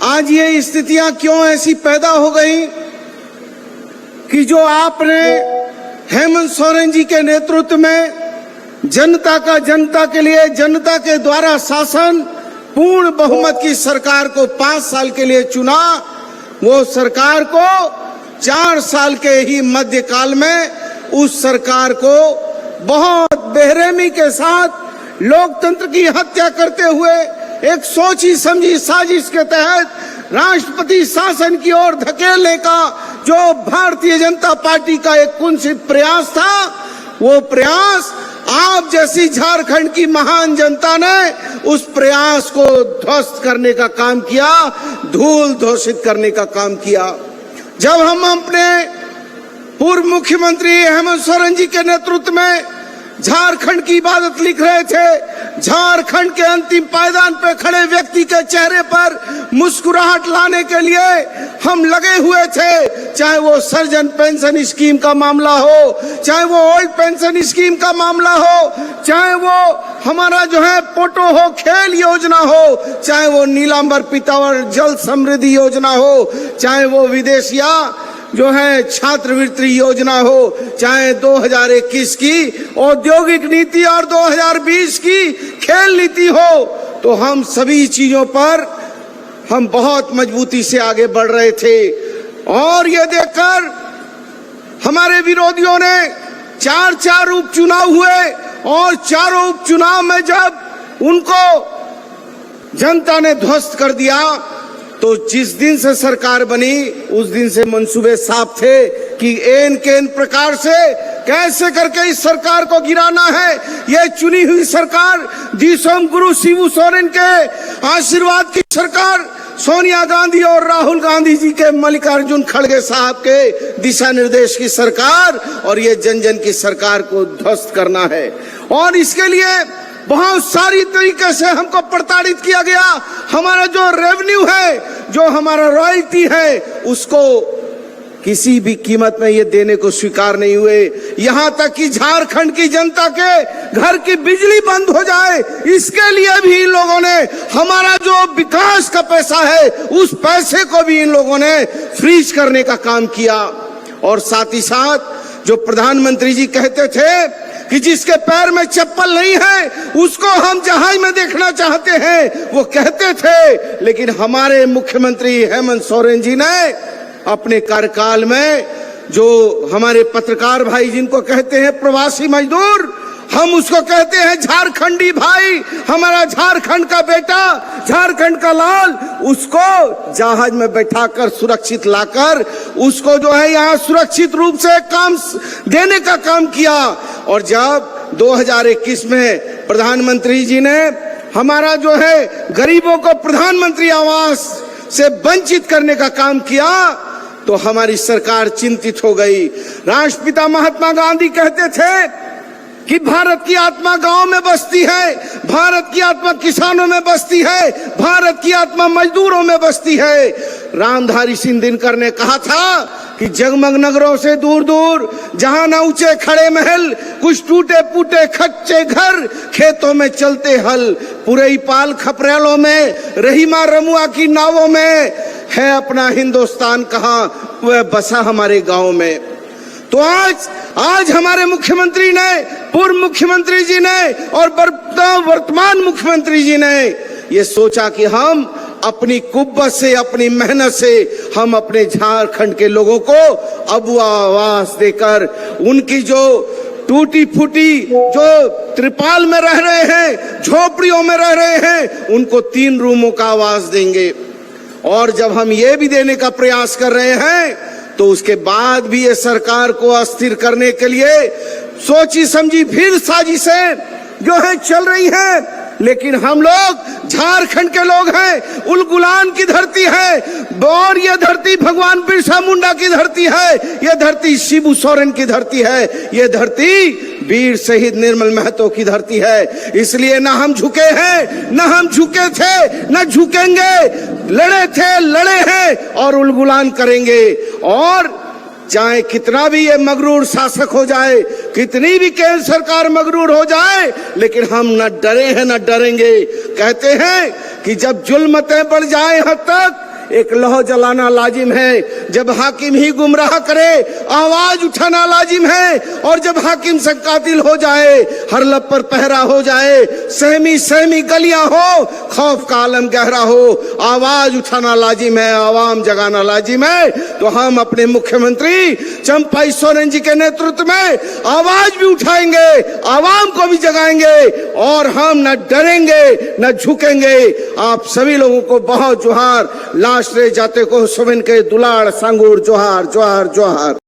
आज ये स्थितियां क्यों ऐसी पैदा हो गई कि जो आपने हेमंत सोरेन जी के नेतृत्व में जनता के लिए जनता के द्वारा शासन पूर्ण बहुमत की सरकार को 5 साल के लिए चुना, वो सरकार को 4 साल के ही मध्यकाल में उस सरकार को बहुत बेरहमी के साथ लोकतंत्र की हत्या करते हुए एक सोची समझी साजिश के तहत राष्ट्रपति शासन की ओर धकेलने का जो भारतीय जनता पार्टी का एक कुत्सित प्रयास था, वो प्रयास आप जैसी झारखंड की महान जनता ने उस प्रयास को ध्वस्त करने का काम किया, धूल घोषित करने का काम किया। जब हम अपने पूर्व मुख्यमंत्री हेमंत सोरेन जी के नेतृत्व में झारखंड की इबादत लिख रहे थे, झारखंड के अंतिम पायदान पर खड़े व्यक्ति के चेहरे पर मुस्कुराहट लाने के लिए हम लगे हुए थे। चाहे वो सर्जन पेंशन स्कीम का मामला हो, चाहे वो ओल्ड पेंशन स्कीम का मामला हो, चाहे वो हमारा जो है पोटो हो खेल योजना हो, चाहे वो नीलांबर पितावर जल समृद्धि योजना हो, चाहे वो विदेशिया जो है छात्रवृत्ति योजना हो, चाहे 2021 की औद्योगिक नीति और 2020 की खेल नीति हो, तो हम सभी चीजों पर हम बहुत मजबूती से आगे बढ़ रहे थे। और ये देखकर हमारे विरोधियों ने 4 उपचुनाव हुए और चारों उपचुनाव में जब उनको जनता ने ध्वस्त कर दिया, तो जिस दिन से सरकार बनी उस दिन से मंसूबे साफ थे कि एन प्रकार से कैसे करके इस सरकार को गिराना है। ये चुनी हुई सरकार दिसोम गुरु शिबू सोरेन के आशीर्वाद की सरकार, सोनिया गांधी और राहुल गांधी जी के मल्लिकार्जुन खड़गे साहब के दिशा निर्देश की सरकार, और ये जन जन की सरकार को ध्वस्त करना है। और इसके लिए बहुत सारी तरीके से हमको प्रताड़ित किया गया। हमारा जो रेवेन्यू है, जो हमारा रॉयल्टी है, उसको किसी भी कीमत में ये देने को स्वीकार नहीं हुए। यहाँ तक कि झारखंड की जनता के घर की बिजली बंद हो जाए, इसके लिए भी इन लोगों ने हमारा जो विकास का पैसा है उस पैसे को भी इन लोगों ने फ्रीज करने का काम किया। और साथ ही साथ जो प्रधानमंत्री जी कहते थे कि जिसके पैर में चप्पल नहीं है उसको हम जहाज में देखना चाहते हैं, वो कहते थे। लेकिन हमारे मुख्यमंत्री हेमंत सोरेन जी ने अपने कार्यकाल में जो हमारे पत्रकार भाई जिनको कहते हैं प्रवासी मजदूर, हम उसको कहते हैं झारखंडी भाई, हमारा झारखंड का बेटा, झारखंड का लाल, उसको जहाज में बैठाकर सुरक्षित लाकर उसको जो है यहाँ सुरक्षित रूप से काम देने का काम किया। और जब 2021 में प्रधानमंत्री जी ने हमारा जो है गरीबों को प्रधानमंत्री आवास से वंचित करने का काम किया, तो हमारी सरकार चिंतित हो गई। राष्ट्रपिता महात्मा गांधी कहते थे कि भारत की आत्मा गांव में बसती है, भारत की आत्मा किसानों में बसती है, भारत की आत्मा मजदूरों में बसती है। रामधारी सिंह दिनकर ने कहा था कि जगमग नगरों से दूर दूर जहां न ऊंचे खड़े महल, कुछ टूटे फूटे कच्चे घर, खेतों में चलते हल, पुरई पाल खपरेलों में, रहीमा रमुआ की नावों में, है अपना हिंदुस्तान कहाँ, वह बसा हमारे गांव में। तो आज हमारे मुख्यमंत्री ने, पूर्व मुख्यमंत्री जी ने और वर्तमान मुख्यमंत्री जी ने ये सोचा कि हम अपनी कुव्वत से, अपनी मेहनत से हम अपने झारखंड के लोगों को अब आवास देकर उनकी जो टूटी फूटी जो त्रिपाल में रह रहे हैं, झोपड़ियों में रह रहे हैं, उनको 3 रूमों का आवास देंगे। और जब हम ये भी देने का प्रयास कर रहे हैं, तो उसके बाद भी ये सरकार को अस्थिर करने के लिए सोची समझी फिर साजिशें जो है चल रही हैं। लेकिन हम लोग झारखंड के लोग हैं, उलगुलान की धरती है, और ये धरती भगवान बिरसा मुंडा की धरती है, ये धरती शिबू सोरेन की धरती है, ये धरती वीर शहीद निर्मल महतो की धरती है। इसलिए ना हम झुके हैं, ना हम झुके थे, ना झुकेंगे, लड़े थे, लड़े हैं और उलगुलान करेंगे। और चाहे कितना भी ये मगरूर शासक हो जाए, कितनी भी केंद्र सरकार मगरूर हो जाए, लेकिन हम न डरे हैं न डरेंगे। कहते हैं कि जब जुल्मतें बढ़ जाए हद तक एक लौ जलाना लाजिम है। जब हाकिम ही गुमराह करे आवाज उठाना लाजिम है, और जब हाकिम से कातिल हो जाए, हर लब पर पहरा हो जाए, सहमी सहमी गलियां हो, खौफ का आलम गहरा हो, आवाज उठाना लाजिम है, आवाम जगाना लाजिम है। तो हम अपने मुख्यमंत्री चंपाई सोरेन जी के नेतृत्व में आवाज भी उठाएंगे, आवाम को भी जगाएंगे, और हम न डरेंगे न झुकेंगे। आप सभी लोगों को बहुत जोहार। लास्ट रे जाते को सुमिन के दुलाड़ सांगूर जोहार जोहार जोहार।